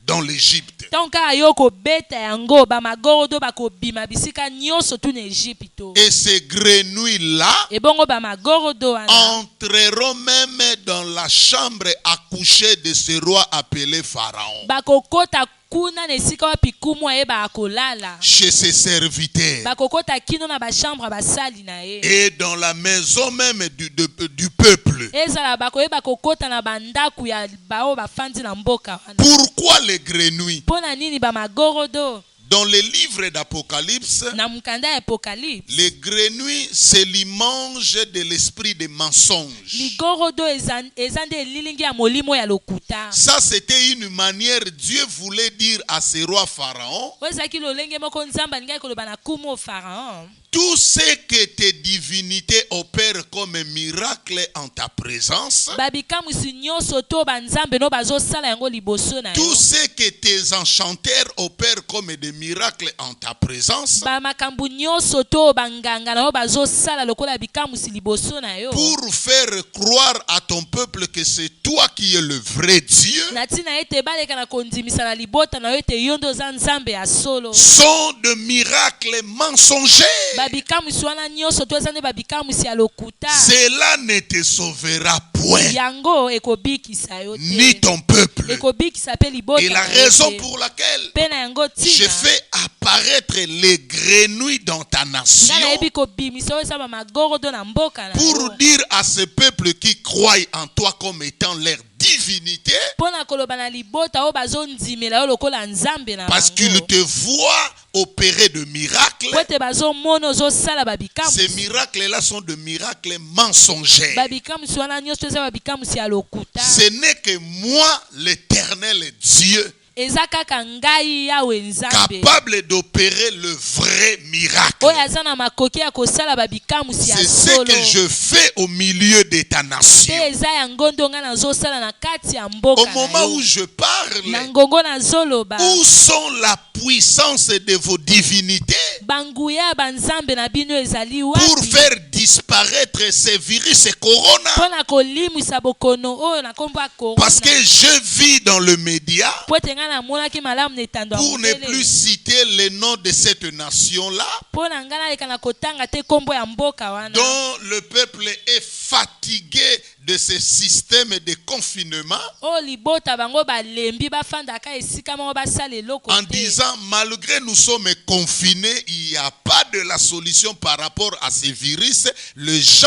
dans l'Égypte.
Ntango kaka yo kobeta yango bamagorodo bakobima bisika nyonso tu na Ejipito.
Et ces grenouilles-là
Ebongo bamagorodo wana
entreront même dans la chambre à coucher de ce roi appelé Pharaon,
bakokota kuna na esika wapi kumu ayeba akolala.
chez ses serviteurs,
Bakokota kino na bachambre basali na ye.
et dans la maison même du peuple.
Ezala bakoyeba kokota na bandaku ya bao bafandi na mboka wana.
Pourquoi les grenouilles?
Pona nini bamagorodo?
Dans le livre d'Apocalypse,
Na mukanda ya Apocalypse,
les grenouilles, c'est l'image de l'esprit de mensonge.
ligorodo eza nde lilingi ya molimo ya lokuta.
Ça, c'était une manière, Dieu voulait dire à ce roi Pharaon,
Ezaki lolenge moko Nzambe alingi koloba na kumu o Pharaon.
tout ce que tes divinités opèrent comme un miracle en ta présence,
Babikamwisi nyonso to banzambe no bazosala yango liboso na yo.
tout ce que tes enchanteurs opèrent comme des miracles en ta présence
bamakambu nyonso to banganga na yo bazosala lokola bikamusi liboso na yo
pour faire croire à ton peuple que c'est toi qui es le vrai Dieu
na tina ete baleka na kondimisa na libota na yo ete yo nde oza nzambe ya solo
sont de miracles mensongers.
babikamusi wana nyonso to eza nde babikamusi ya lokuta
Cela ne te sauvera point,
yango ekobikisa yo
ni
te
ton peuple.
ekobikisa mpe libota
Et la
na yo
raison
te.
pour laquelle
mpe na yango
je
tina
fais apparaître les grenouilles dans ta nation
nga nayebi kobimisa oyo eza bamagorodo na mboka na
pour
yo
dire à ce peuple qui croit en toi comme étant leur divinité,
mpo na koloba na libota oyo bazondimela yo lokola nzambe na
parce qu'ils
bango
te voient opérer de miracles.
po ete bazomona ozosala
Ces
babikamusi
miracles-là sont de miracles mensongers.
babikamusi wana nyonso eza babikamusi ya lokuta
Ce n'est que moi, l'Éternel Dieu,
eza kaka ngai yawe nzambe
capable d'opérer le vrai miracle.
oyo aza na makoki ya kosala babikamusi ya
C'est ce
solo
que je fais au milieu de ta nation.
mpe eza yango nde ngai nazosala na kati ya mboka
Au
na
moment
yo
où je
na
parle,
ngongo nazoloba
où sont la puissance de vos divinités
banguya ya banzambe na bino ezali
pour
wapi
faire disparaître ces virus et corona?
mpo na kolimwisa bokono oyo na nkombo ya
Parce que
korona
je vis dans le média,
mpo ete ngai namonaki malamu na etando ya
pour ne plus
mondele
citer le nom de cette nation-là,
mpo na ngai naleka na kotanga te nkombo ya mboka wana
dont le peuple est fatigué de ce système de confinement,
oyo libota bango balembi bafandaka esika moko basala eloko
en
te
disant, malgré nous sommes confinés, il n'y a pas de la solution par rapport à ces virus, les gens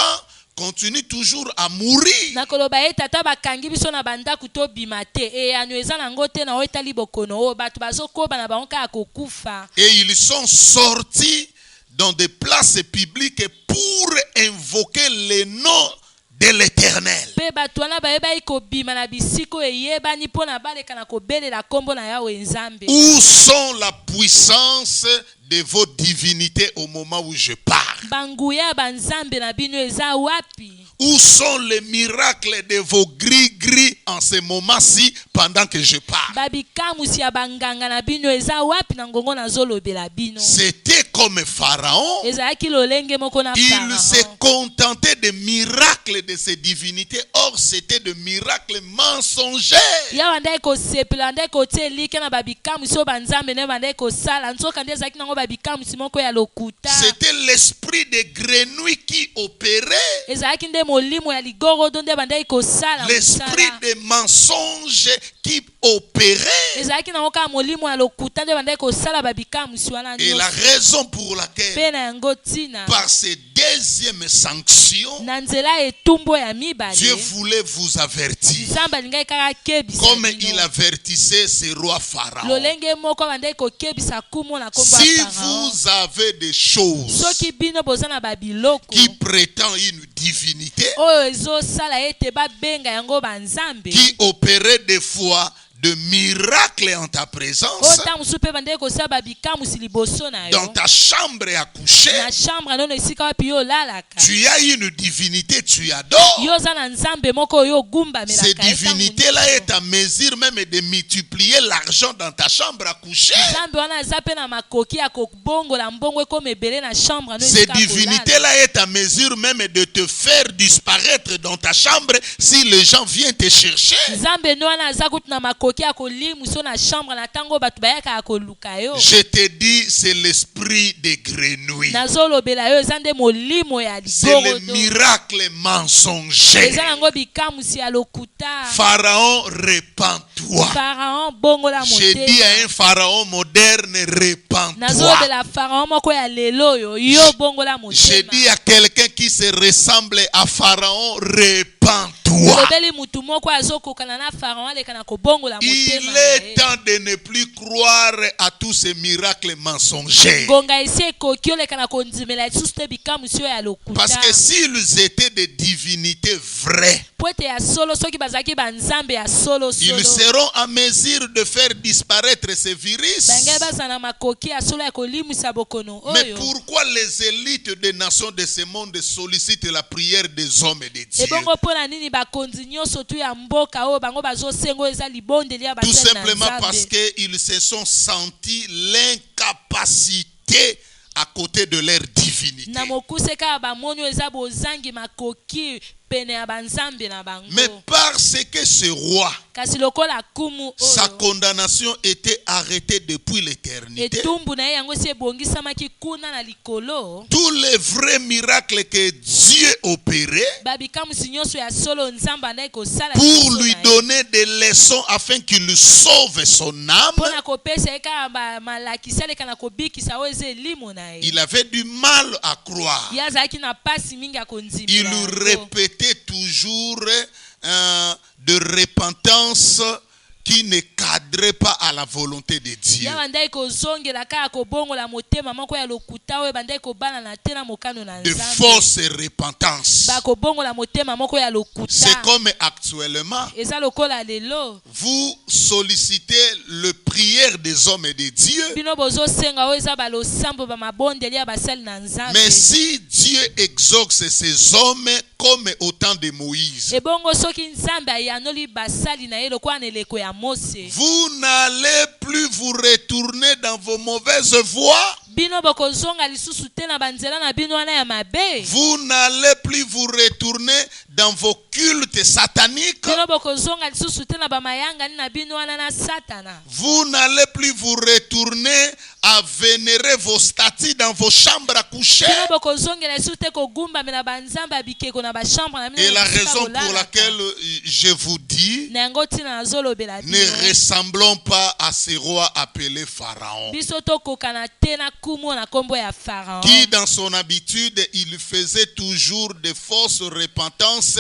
continuent toujours à mourir.
na koloba ete ata bakangi biso na bandako tobima te eyano eza nango te na oyo etali bokono oyo bato bazokoba na bango kaka kokufa
Et ils sont sortis dans des places publiques pour invoquer le nom de l'Éternel.
mpe bato wana bayebaki kobima na bisika oyo eyebani mpo na baleka na kobelela nkombo na yawe nzambe
Où sont la puissance de vos divinités au moment où je parle?
banguya ya banzambe na bino eza wapi
Où sont les miracles de vos gris-gris en ce moment-ci pendant que je parle?
babikamusi ya banganga na bino eza wapi na ngongo nazolobela bino
C'était comme Pharaon.
ezalaki lolenge moko na
Il
Pharaon.
se contentait des miracles de ses divinités. Or, c'était de miracles mensongers.
ya bandaki kosepela bandaki kotia elike na babikamusi oyo banzambe nde bandaki kosala nzoka nde ezalaki nango babikamusi moko ya lokuta
C'était l'esprit des grenouilles qui opérait.
ezalaki nde molimo ya ligorodo nde bandaki kosala
L'esprit
mosala
des mensonges qui opérait.
ezalaki nango kaka molimo ya lokuta nde bandaki kosala babikamusi wana
Et la
nyonso
raison pour laquelle,
mpe na yango ntina
par ces deuxième sanction,
na nzela etumbu ya mibale
Dieu voulait vous avertir.
nzambe alingaki kaka kebisa
Comme
bino.
il avertissait ce roi Pharaon.
lolenge moko bandaki kokebisa kumu na nkombo ya
Si
Pharaon.
vous avez des choses
soki bino boza na babiloko
qui prétendent une divinité,
oyo ezosala ete babenga yango banzambe
qui opérait des fois de miracles en ta
oyo
présence,
ntango mosusu mpe bandeki kosala babikamusi liboso na
dans
yo
ta chambre à coucher,
na chambre nono esika wapi yo olalaka
tu as une divinité, tu adores.
yo oza na nzambe moko oyo
Ces
ogumbamelaka
divinités-là est à mesure même de multiplier l'argent dans ta chambre à coucher.
nzambe wana aza mpe na makoki ya kobongola mbongo ekoma ebele na chambre no
Ces
esika kolala.
divinités-là est à mesure même de te faire disparaître dans ta chambre si les gens viennent te chercher.
nzambe no wana aza kutu na makoki ya kolimwiso na chambre na ntango bato bayakaka koluka yo
Je te dis, c'est l'esprit des grenouilles.
nazolobela yo eza nde molimo ya
C'est le
ligorodo
miracle mensonger.
eza nango bikamusi ya lokuta
Pharaon, répands-toi.
Pharaon bongola
Je dis
motema
à un pharaon moderne, répands-toi.
nazolobela Pharaon moko ya lelo oyo yo bongola
Je
motema
dis à quelqu'un qui se ressemble à Pharaon, répands-toi.
lobeli mutu moko azokokana na Pharaon aleka na kobongola motema
Il
na
est
ye.
temps de ne plus croire à tous ces miracles mensongers.
ngonga esi ekoki oleka na kondimela lisusu te bikamusi oyo ya lokuta
Parce que s'ils étaient des divinités vraies,
po ete ya solo soki bazalaki banzambe ya solo
ils
solo
seront en mesure de faire disparaître ces virus.
bangai bazala na makoki ya solo ya kolimwisa bokono
Mais
oyo
pourquoi les élites des nations de ce monde sollicitent la prière des hommes et des dieux?
ebongo mpo na nini bakonzi nyonso tu ya mboka oyo bango bazosengo eza libondeli ya
Tout
basali na
simplement parce
Nzambe.
qu'ils se sont sentis l'incapacité à côté de leur divinité.
Na mokuse kaka bamoni oyo eza bozangi makoki pene ya banzambe na bango.
Mais parce que ce roi,
Kasi lokola kumu
sa
oyo
condamnation était arrêtée depuis l'éternité,
etumbu na ye yango esi ebongisamaki kuna na likolo,
tous les vrais miracles que Dieu opérait
babikamusi nyonso ya solo nzambe andaki kosala
pour
liboso
lui
na ye.
donner des leçons afin qu'il sauve son âme,
Mpona kopesa ye kaka malakisi aleka na kobikisa oyo eza elimo na ye.
il avait du mal à croire.
Ye azalaki na pasi mingi ya
Il
kondimela yango.
répétait toujours de repentance qui ne cadrait pas à la volonté de Dieu.
Ya bandaki kozongela kaka kobongola motema moko ya lokuta oyo bandaki kobana na te na mokano na
De
Nzambe.
fausse repentance.
Bakobongola motema moko ya
C'est
lokuta.
comme actuellement,
Eza lokola lelo.
vous sollicitez le prière des hommes et de Dieu.
Bino bozosenga oyo eza balosambo bamabondeli ya basali na Nzambe.
Mais si Dieu exauce ces hommes comme au temps de Moïse,
Ebongo soki Nzambe ayanoli basali na ye lokola na eleko ya Mose.
vous n'allez plus vous retourner dans vos mauvaises voies.
Bino bokozonga lisusu te na banzela na bino wana ya mabe.
Vous n'allez plus vous retourner dans vos cultes sataniques.
Bino bokozonga lisusu te na bamayanga ni na bino wana na Satana.
Vous n'allez plus vous retourner à vénérer vos statues dans vos chambres à coucher.
Bino bokozongela lisusu te kogumbamela na banzambe ya bikeko na bachambre na bino.
Et la
na bisika
raison pour
kolalaka.
laquelle je vous dis,
Na yango ntina nazolobela bino.
ne ressemblons pas à ce roi appelé Pharaon,
Biso tokokana te na kumu na kombo ya Pharaon.
qui dans son habitude, il faisait toujours de fausses repentances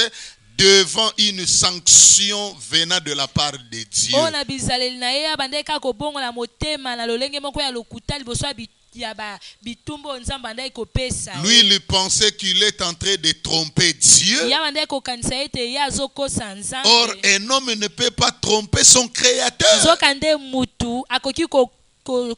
devant une sanction venant de la part de Dieu.
Oyo na bizaleli na ye abandaki kaka kobongola motema na lolenge moko ya lokuta liboso ya bitumba oyo Nzambe andaki kopesa ye.
Lui, il pensait qu'il est en train de tromper Dieu.
Ye abandaki kokanisa ete ye azokosa Nzambe.
Or, un homme ne peut pas tromper son créateur.
Nzoka nde mutu akoki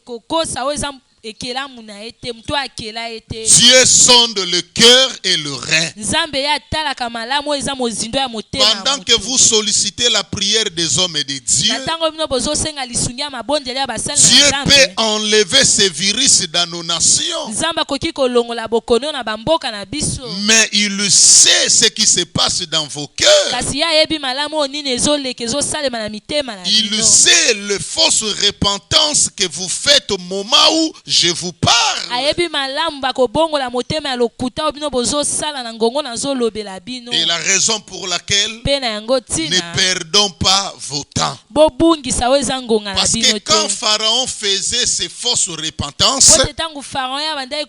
kokosa oyo eza ekelamu na ye te, mutu akela ye te.
Dieu sonde le cœur et le rein.
Nzambe ye atalaka malamu oyo eza mozindo ya motema ya
Pendant que
mutu.
vous sollicitez la prière des hommes et de Dieu,
Na ntango bino bozosenga lisungi ya mabondeli ya basali
Dieu
na
peut
Nzambe,
enlever ces virus dans nos nations.
Nzambe akoki kolongola bokono na bamboka na biso.
Mais il sait ce qui se passe dans vos cœurs.
Kasi ye ayebi malamu oyo nini ezoleka ezosalema na mitema na
Il
bino.
sait le fausse repentance que vous faites au moment où je vous parle.
Ayebi malamu bakobongola motema ya lokuta oyo bino bozosala na ngongo nazolobela bino.
Et la raison pour laquelle
Mpe na yango
ne
ntina
perdons pas vos temps.
bobungisa oyo eza ngonga na
Parce
bino
que
te.
quand Pharaon faisait ses fausses repentances,
Pote ntango Pharaon ye abandaki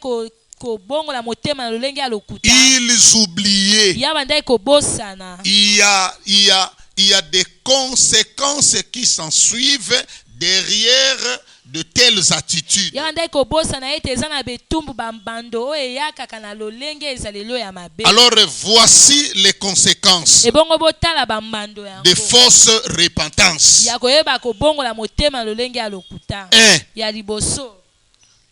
kobongola motema na lolenge ya lokuta,
ils oubliaient.
ye abandaki kobosana.
Il y a des conséquences qui s'en suivent derrière de telles attitudes.
Ye abandaki kobosana ete eza na betumbu bambando oyo eyakaka na lolenge ezalelo ya mabe.
Alors voici les conséquences
Ebongo botala bambando
de
yango
fausses repentances.
ya koyeba kobongola motema na lolenge ya lokuta.
1.
Ya liboso,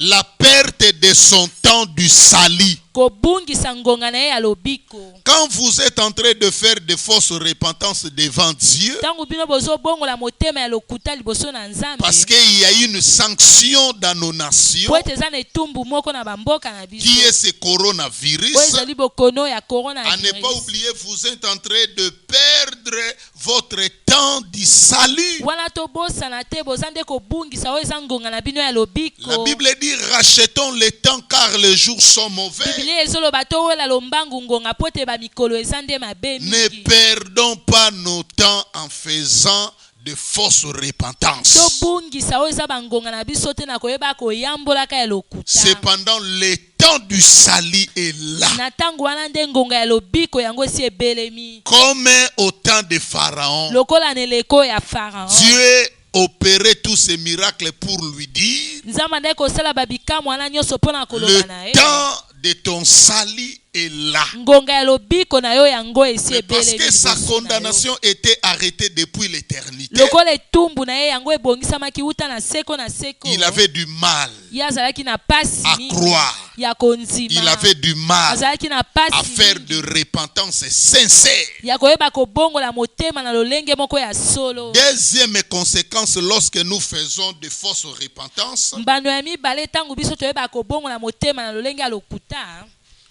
La perte de son temps du salut.
kobungisa ngonga na ye ya lobiko.
Quand vous êtes en train de faire de fausses repentances devant Dieu,
Ntango bino bozobongola motema ya lokuta liboso na Nzambe,
parce qu'il y a une sanction dans nos nations,
po ete eza na etumbu moko na bamboka na biso
qui est ce
oyo
coronavirus.
ezali bokono ya
À ne
coronavirus.
pas oublier, vous êtes en train de perdre votre temps du salut.
Wana tobosana te boza nde kobungisa oyo eza ngonga na bino ya
La
lobiko.
Bible dit rachetons le temps car les jours sont mauvais.
Biblia ezoloba towola lombangu ngonga po ete bamikolo eza nde mabe
Ne
mingi.
perdons pas nos temps en faisant de fausses repentances.
Tobungisa oyo eza bangonga na biso te na koyeba koyambolaka ya lokuta.
Cependant, le temps du salut est là.
Na ntango wana nde ngonga ya lobiko yango esi ebelemi.
Comme au temps de Pharaon,
Lokola na eleko ya Pharaon,
Dieu opérait tous ces miracles pour lui dire,
Nzambe andaki kosala babikamu wana nyonso mpo na koloba na
le
ye.
temps de ton salut est là.
Ngonga ya lobiko na yo yango esi
Mais parce
ebelemi
que sa
liboso na yo.
condamnation était arrêtée depuis l'éternité,
Lokola etumbu na ye yango ebongisamaki wuta na seko na seko,
il avait du mal
ye azalaki na pasi
à
mingi
croire.
ya konzima.
Il avait du mal
azalaki na pasi
à faire
mingi
de repentance sincère.
ya koyeba kobongola motema na lolenge moko ya solo.
Deuxième conséquence, lorsque nous faisons de fausses repentances,
mbano ya mibale ntango biso toyeba kobongola motema na lolenge ya lokuta,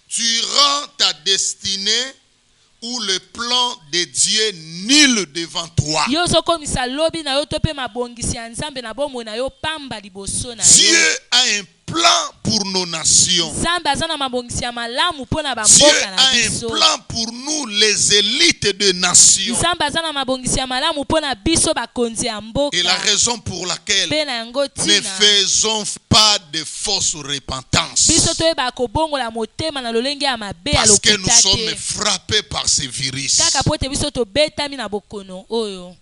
tu rends ta destinée ou le plan de Dieu nul devant toi.
yo ozokomisa lobi na yo to mpe mabongisi ya nzambe na bomoi na yo pamba liboso na yo.
Dieu a un plan pour nos nations.
nzambe aza na mabongisi ya malamu mpo na
Dieu
bamboka
a
na
un
biso.
plan pour nous, les élites de nations.
nzambe aza na mabongisi ya malamu mpo na biso bakonzi ya mboka.
Et la raison pour laquelle
mpe na yango
ne
ntina
faisons pas de fausses repentances.
biso toyeba kobongola motema na lolenge ya mabe ya
Parce que nous
lokuta
sommes
te
frappés par ce virus.
kaka po ete biso tobetami na bokono oyo.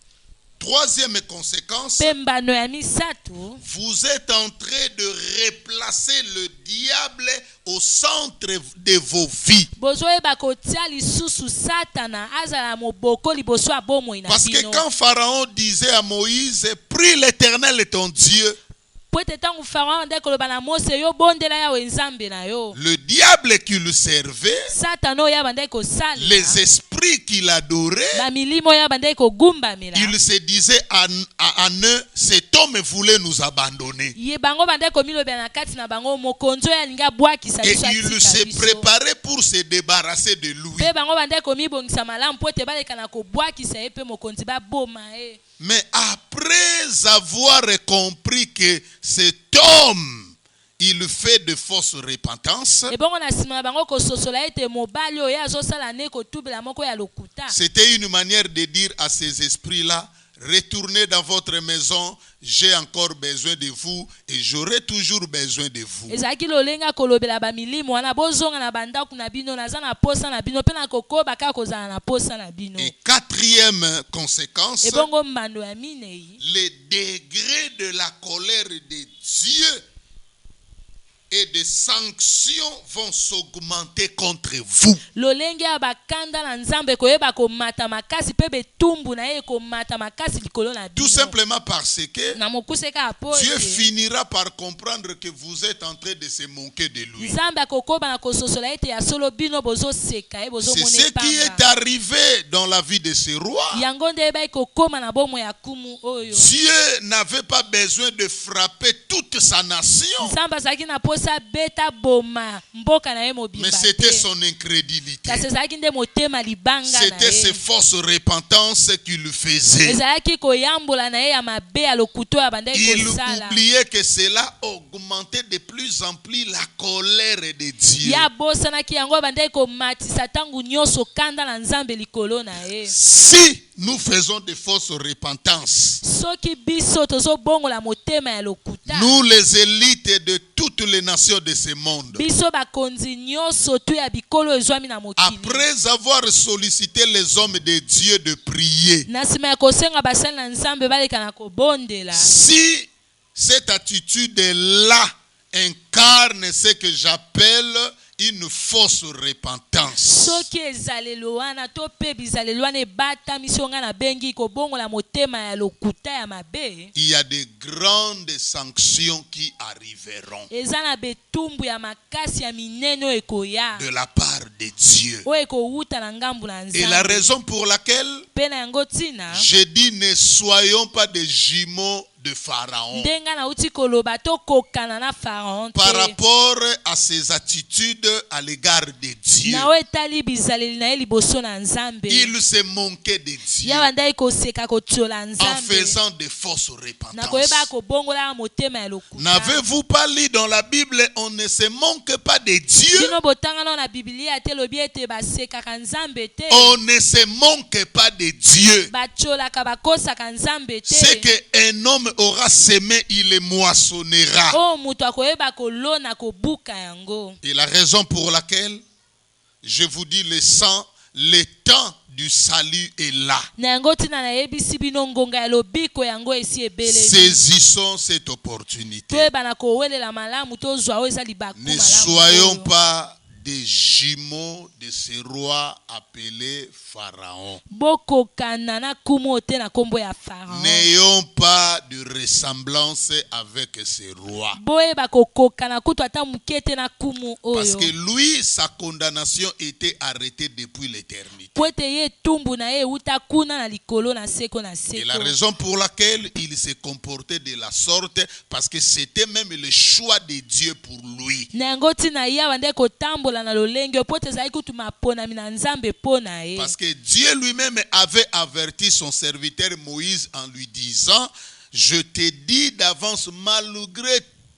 Troisième conséquence,
mpe mbano ya misato,
vous êtes en train de replacer le diable au centre de vos vies.
bozoyeba kotia lisusu satana azala moboko liboso ya bomoi na
Parce que
bino.
quand Pharaon disait à Moïse, prie l'Éternel ton Dieu,
po ete ntango faraon nde koloba na mose yo bondela yawe nzambe na yo,
le diable qui le servait,
satana oyo yaba nde kosala
les esprits qu'il adorait,
bamilimo oyo yaba nde kogumbamela,
il se disait en eux, cet homme voulait nous abandonner.
ye bango bande komilobela na kati na bango mokonzi oyo alingi abwakisa
Et
biso
il
atika
se
biso.
préparait pour se débarrasser de lui.
mpe bango bande komibongisa malamu po ete baleka na kobwakisa ye mpe mokonzi baboma ye.
Mais après avoir compris que cet homme, il fait de fausses repentances,
ebongo na nsima na bango kososola ete mobali oyo azosala ne kotubela moko ya lokuta,
c'était une manière de dire à ces esprits-là, retournez dans votre maison, j'ai encore besoin de vous et j'aurai toujours besoin de vous.
ezalaki lolenga kolobela bamilimo wana bozonga na bandako na bino, naza na posa na bino mpe na kokoba kaka kozala na posa na bino.
Et quatrième conséquence,
ebongo mbando ya minei,
le degré de la colère de Dieu et des sanctions vont s'augmenter contre vous.
lolenge ya bakanda na nzambe koyeba komata makasi mpe betumbu na ye komata makasi likolo na
Tout
bino.
simplement parce que
na mokuse kaka po
Dieu
ete
finira par comprendre que vous êtes en train de se moquer de lui.
nzambe akokoba na kososola ete ya solo bino bozoseka ye
C'est
bozomona
ce qui est
epanga
arrivé dans la vie de ce roi.
yango nde ebaki kokóma na bomoi ya kumu oyo.
Dieu n'avait pas besoin de frapper toute sa nation,
nzambe azalaki na posa beta boma mboka na ye mobimba
mais c'était
te,
son incrédulité.
kasi ezalaki nde motema libanga na
C'était ses
ye,
fausses repentances qui le faisaient.
ezalaki koyambola na ye ya mabe ya lokuto ya bandaki
Il
kosala.
oubliait que cela augmentait de plus en plus la colère de Dieu.
ya bosanaki yango bandaki komatisa ntango nyonso kanda na nzambe likolo na ye.
Si nous faisons de fausses repentances,
soki biso tozobongola motema ya lokuta,
nous les élites de toutes les nations de ce monde,
biso bakonzi nyonso tu ya bikolo ezwami na mokili,
après avoir sollicité les hommes de Dieu de prier,
na nsima ya kosenga basali na nzambe baleka na kobondela,
si cette attitude-là incarne ce que j'appelle une fausse repentance,
soki ezalelo wana to mpe bizalelo wana ebatamisi oyo ngai nabengi kobongola motema ya lokuta ya mabe,
il y a de grandes sanctions qui arriveront
eza na betumbu ya makasi ya minene oyo ekoya
de la part de Dieu.
oyo ekowuta na ngambu na
Et la
nzambe.
raison pour laquelle
mpe na yango ntina
je dis ne soyons pas des jumeaux de Pharaon
nde ngai nauti koloba tokokana na faraon
par
te,
rapport à ses attitudes à l'égard de Dieu.
na oyo etali bizaleli na ye liboso na nzambe,
Il se manquait de Dieu
ya bandaki koseka kotiola
en
nzambe
faisant de fausses
na koyeba
repentances.
kobongola motema ya lokuta.
N'avez-vous pas lu dans la Bible, on ne se manque pas de Dieu,
bino botangana na biblia te lobi ete basekaka nzambe te,
on ne se manque pas de Dieu.
batiolaka bakosaka nzambe
Ce
te,
qu'un homme aura semé, il le moissonnera.
oyo moto akoyeba kolona kobuka yango.
Et la raison pour laquelle je vous dis le temps du salut est là.
na yango ntina nayebisi bino ngonga ya lobiko yango esi ebeleli,
Saisissons cette opportunité.
toyeba na kowelela malamu tozwa oyo eza libaku
Ne
malamu
soyons
oyo.
pas des jumeaux de ce roi appelé Pharaon.
bokokana na kumu te na kombo ya Pharaon.
N'ayons pas de ressemblance avec ce roi.
Boyeba kokokana kutu ata muke te na kumu
Parce
oyo.
que lui, sa condamnation était arrêtée depuis l'éternité.
Po ete ye tumbu na ye euta kuna na likolo na seko na
Et la
seko.
raison pour laquelle il se comportait de la sorte, parce que c'était même le choix de Dieu pour lui.
Na yango ntina yawa nde kotambola na lolenge po ete ezali kutu maponami na Nzambe mpo na ye.
Parce que Dieu lui-même avait averti son serviteur Moïse en lui disant, je t'ai dit d'avance, malgré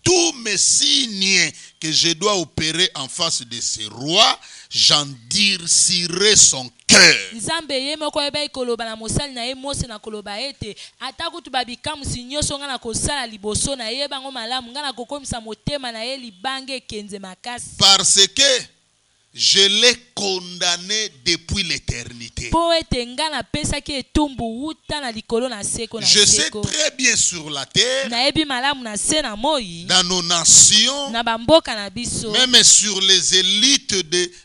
tous mes signes que je dois opérer en face de ce roi, j'endurcirai son cœur.
Nzambe ye moko yeba koloba na mosali na ye Mose na koloba ete ata kutu babikamusi nyonso nga na kosala liboso na ye bango malamu nga na kokomisa motema na ye libange ekenze makasi.
Parce que je l'ai condamné depuis l'éternité.
Po ete nga na pesaki etumbu wuta na likolo na seko na
Je sais
seko.
très bien sur la terre,
Na yebi malamu na se na moi
dans nos nations,
na bamboka na biso.
même sur les élites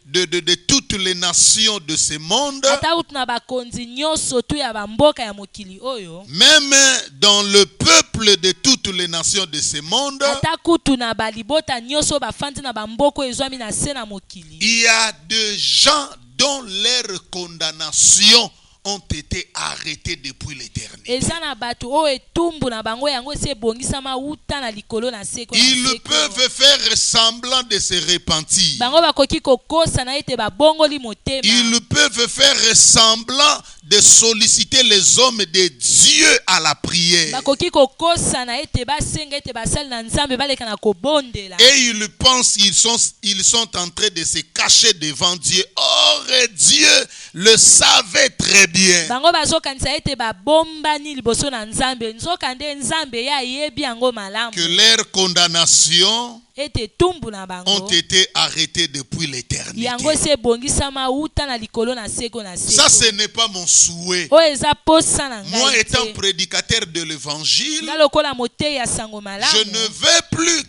de toutes les nations de ce monde,
Ata kutu na bakonzi nyonso tu ya bamboka ya mokili oyo.
même dans le peuple de toutes les nations de ce monde,
Ata kutu na balibota nyonso bafandi na bamboko ezwami na se na mokili.
il y a des gens dont leurs condamnations ont été arrêtées depuis l'éternité.
Eza na batu o etumbu na bango yango esi ebongisama wuta na likolo na seko na
Ils
seko.
peuvent faire semblant de se repentir.
Bango bakoki kokosa na ete babongoli motema.
Ils peuvent faire semblant de solliciter les hommes de Dieu à la prière.
Bakoki kokosa na ete basenga ete basali na Nzambe baleka na kobondela.
Et ils pensent qu'ils sont en train de se cacher devant Dieu. Or, Dieu le savait très bien.
Bango bazokanisa ete babombani liboso na Nzambe. Nzoka nde Nzambe ya yebi yango malamu.
Que leurs condamnations
Ete tumbu na bango.
ont été arrêtées depuis l'éternité.
Yango esi ebongisama wuta na likolo na seko na seko.
Ça, ce n'est pas mon souhait.
O eza posa na
Moi,
ngai
étant
te.
prédicateur de l'évangile,
Nga lokola motei ya sango malamu.
je ne veux plus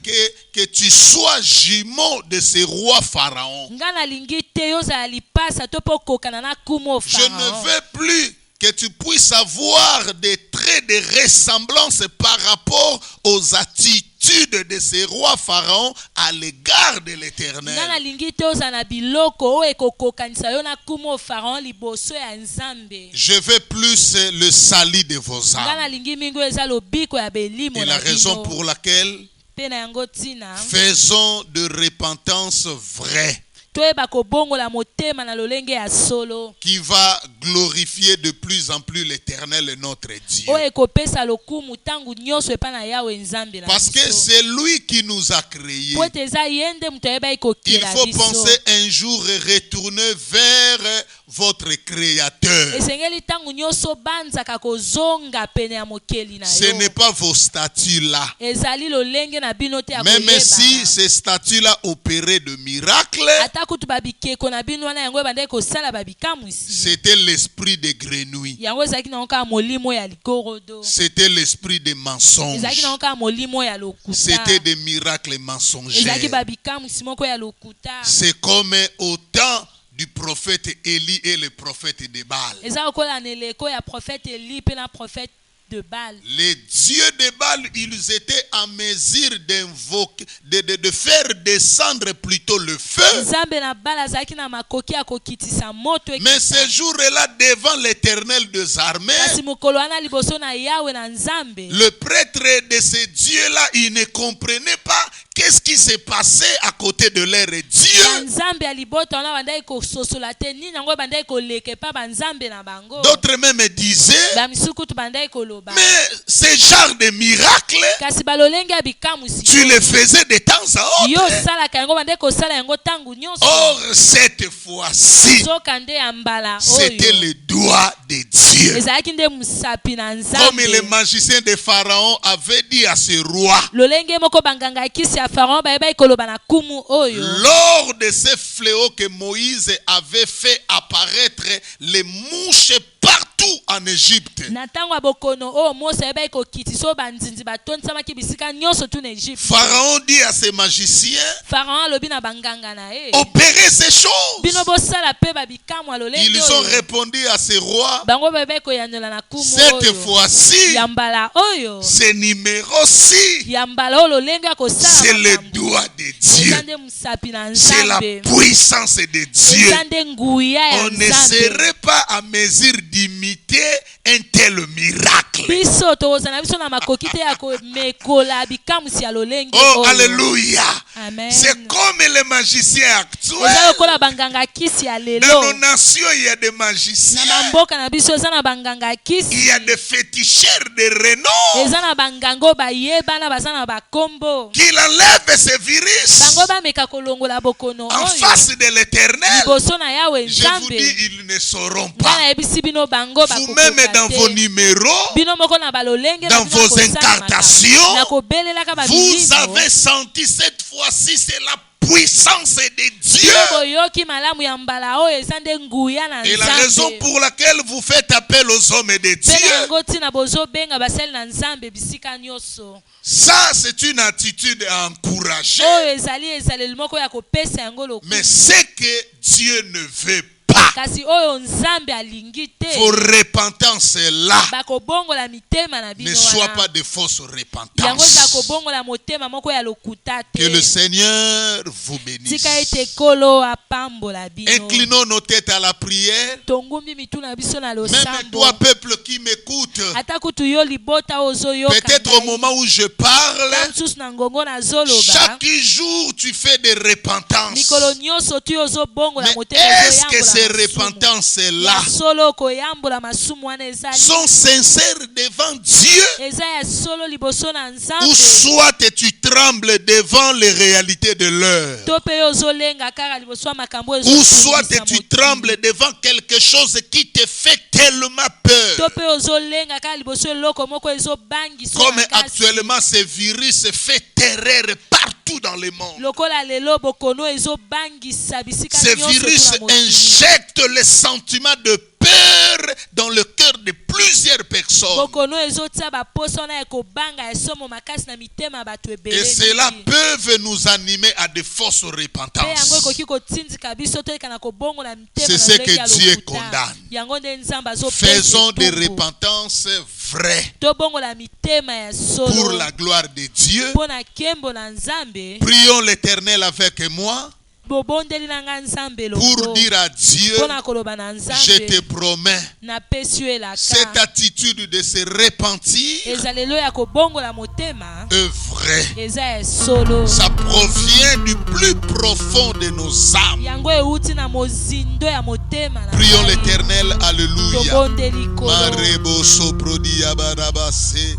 que tu sois jumeau de ce roi Pharaon.
Nga nalingi te ozala lipasa to mpo kokana na kumu
Je ne
Pharaon.
veux plus que tu puisses avoir des traits de ressemblance par rapport aux attitudes de ce roi Pharaon à l'égard de
Nga
l'Éternel.
nalingi te ozala na biloko oyo ekokokanisa yo na kumu Pharaon liboso ya Nzambe.
Je veux plus le salut de vos
Nga
âmes.
nalingi mingi oyo eza lobiko ya belimo
Et
na
la raison
bino.
pour laquelle
Mpe na yango ntina
faisons de repentance vraie
toyeba kobongola motema na lolenge ya solo
qui va glorifier de plus en plus l'Éternel et notre Dieu.
oyo ekopesa lokumu ntango nyonso epa na Yawe Nzambe na
Parce que
biso.
c'est lui qui nous a créés.
Po ete eza ye nde moto ayeba
Il
ekokela
faut
biso.
penser un jour et retourner vers votre Créateur.
Esengeli ntango nyonso banzaka kozonga pene ya mokeli na
Ce
yo.
n'est pas vos statuts là.
Ezali lolenge na bino te ya
Même si
koyeba.
ces statuts-là opéraient de miracles,
Ata kutu babikeko na bino wana yango ebandaki kosala babikamwisi.
c'était l'esprit de grenouille.
Yango ezalaki na oka molimo ya likorodo.
C'était l'esprit des mensonges.
Ezalaki na oka molimo ya lokuta.
C'était des miracles
Ezalaki
mensongers.
babikamwisi moko ya lokuta.
C'est comme au temps du prophète Élie et le prophète de Baal.
Eza lokola na eleko ya prophète Eli pe na prophète de Baal.
Les dieux de Baal, ils étaient en mesure d'invoquer, de faire descendre plutôt le feu.
Nzambe na Baal azalaki na makoki ya kokitisa moto
Mais
ekita.
ce jour-là, devant l'Éternel des armées,
Kasi mokolo wana liboso na Yawe na Nzambe.
le prêtre de ce Dieu-là, il ne comprenait pas qu'est-ce qui s'est passé à côté de leur Dieu.
Nzambe alibota wana bandai kososola te nini yango bandai koleke pa banzambe na bango.
D'autres même disaient,
Bamisuku tu bandai koloba.
mais ce genre de miracle,
Kasi balolenge abikamusi.
tu le faisais de temps à
Yo
autre.
salaka yango bandai kosala yango tangu nyonso.
Or, cette fois-ci,
Soka nde ya mbala
c'était
oyo.
le doigt de Dieu.
Ezalaki nde musapi na
Comme les
Nzambe.
magiciens de Pharaon avaient dit à ce roi,
Lolenge moko banganga ya kisi ya Pharaon bayeba koloba na kumu oyo.
lors de ces fléaux que Moïse avait fait apparaître, les mouches partout partout en Égypte.
na ntango ya bokono oyo Mose ayebaki kokitisa oyo banzinzi batondisamaki bisika nyonso tu na Egypte.
Pharaon dit à ses magiciens,
Pharaon alobi na banganga na ye,
opérez ces choses.
bino bosala mpe babikamwa ya lolenge
Ils ont
oyo.
répondu à ces rois,
Bango bayebaki koyandola na kumu
cette
oyo
fois-ci,
ya mbala oyo
ce numéro-ci,
ya mbala oyo lolenge ya kosala
c'est le
makambo.
doigt de Dieu.
eza nde mosapi na
C'est la
Nzambe,
puissance de Dieu.
eza nde nguya ya
On ne
Nzambe.
serait pas à mesure d'imiter un tel miracle.
biso tokozala na biso na makoki te ya komekola bikamwisi ya lolenge
Oh,
oyo.
alléluia.
Amen.
C'est comme les magiciens
eza
actuels.
lokola banganga kisi ya
Dans
lelo
nos nations, il y a des
na
magiciens.
bamboka na biso eza na banganga
Il
kisi,
y a des féticheurs de renom
eza na banganga oyo bayebana baza na bakombo,
qui enlèvent ces virus
bango bameka kolongola bokono
en
oyo
face de l'éternel.
liboso na Yawe
Je vous
Nzambe.
dis, ils ne sauront
nga
pas.
nayebisi bino bango
Vous-même dans vos numéros,
bino moko na balolenge na
dans
bino na
vos
kosala makambo.
incantations,
na kobelelaka
vous
babilino
avez senti cette fois-ci, c'est la puissance de Dieu.
bino boyoki malamu ya mbala oyo eza nde nguya na
Et la raison
Nzambe.
pour laquelle vous faites appel aux hommes de
mpe
Dieu,
na yango ntina bozobenga basali na Nzambe bisika nyonso
ça c'est une attitude à encourager.
oyo ezali ezaleli moko ya kopesa yango lokumu.
Mais ce que Dieu ne veut pas,
kasi oyo Nzambe alingi te
vos repentances là
bakobongola mitema na
ne
bino
soient
wana
pas de fausses
yango eza
repentances.
kobongola motema moko ya lokuta
Que le
te.
Seigneur vous bénisse.
tika ete Nkolo apambola bino.
Inclinons nos têtes à la prière.
tongumbi mitu na biso na
Même
losambo.
toi, peuple qui m'écoute,
ata kutu yo libota ozoyoka
peut-être au moment où je parle,
mosusu na ngongo nazoloba
chaque jour tu fais des repentances.
mikolo nyonso tu ozobongola
Mais
motema
est-ce que ces
ozoyambola masumu.
repentances-là
ya solo koyambola masumu wana ezali
sont sincères devant Dieu,
eza ya solo liboso na
ou
Nzambe
soit tu trembles devant les réalités de l'heure,
to pe yo ozolenga kaka liboso ya makambo oyo
ou soit
ezosungisa
tu
motema.
trembles devant quelque chose qui te fait tellement peur,
to pe ozolenga kaka liboso ya eloko moko ezobangisa
comme
makasi.
actuellement ce virus fait terreur partout dans le monde.
lokola lelo bokono ezobangisa bisika
Ce
nyonso tu
virus
na mokili.
injecte le sentiment de peur dans le cœur de plusieurs personnes.
bokono ezotia baposo wana ya kobanga esomo makasi na mitema ya bato ebele
Et cela
mingi.
peut nous animer à de fausses
Pe yango
repentances.
ekoki kotindika biso toyeka na kobongola mitema
C'est
na
ce
lolenge
que
ya
Dieu
lokuta.
condamne.
yango nde Nzambe azopesa
Faisons des
etumbu.
repentances vraies
tobongola mitema ya
pour
solo
la gloire de Dieu.
mpo na nkembo na Nzambe.
Prions l'Éternel avec moi
bobondeli na nga Nzambe
pour
elongo
dire à Dieu,
mpo na koloba na
je te
Nzambe
promets,
napesi yo
cette
elaka.
attitude de se repentir
eza lelo ya kobongola motema
est vraie.
eza ya solo.
Ça provient du plus profond de nos âmes.
yango euti na mozindo ya motema na
Prions
ngai.
l'Éternel, alléluia.
tobondeli Nkolo.
Marebo soprodi yabarabase.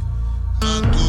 Mando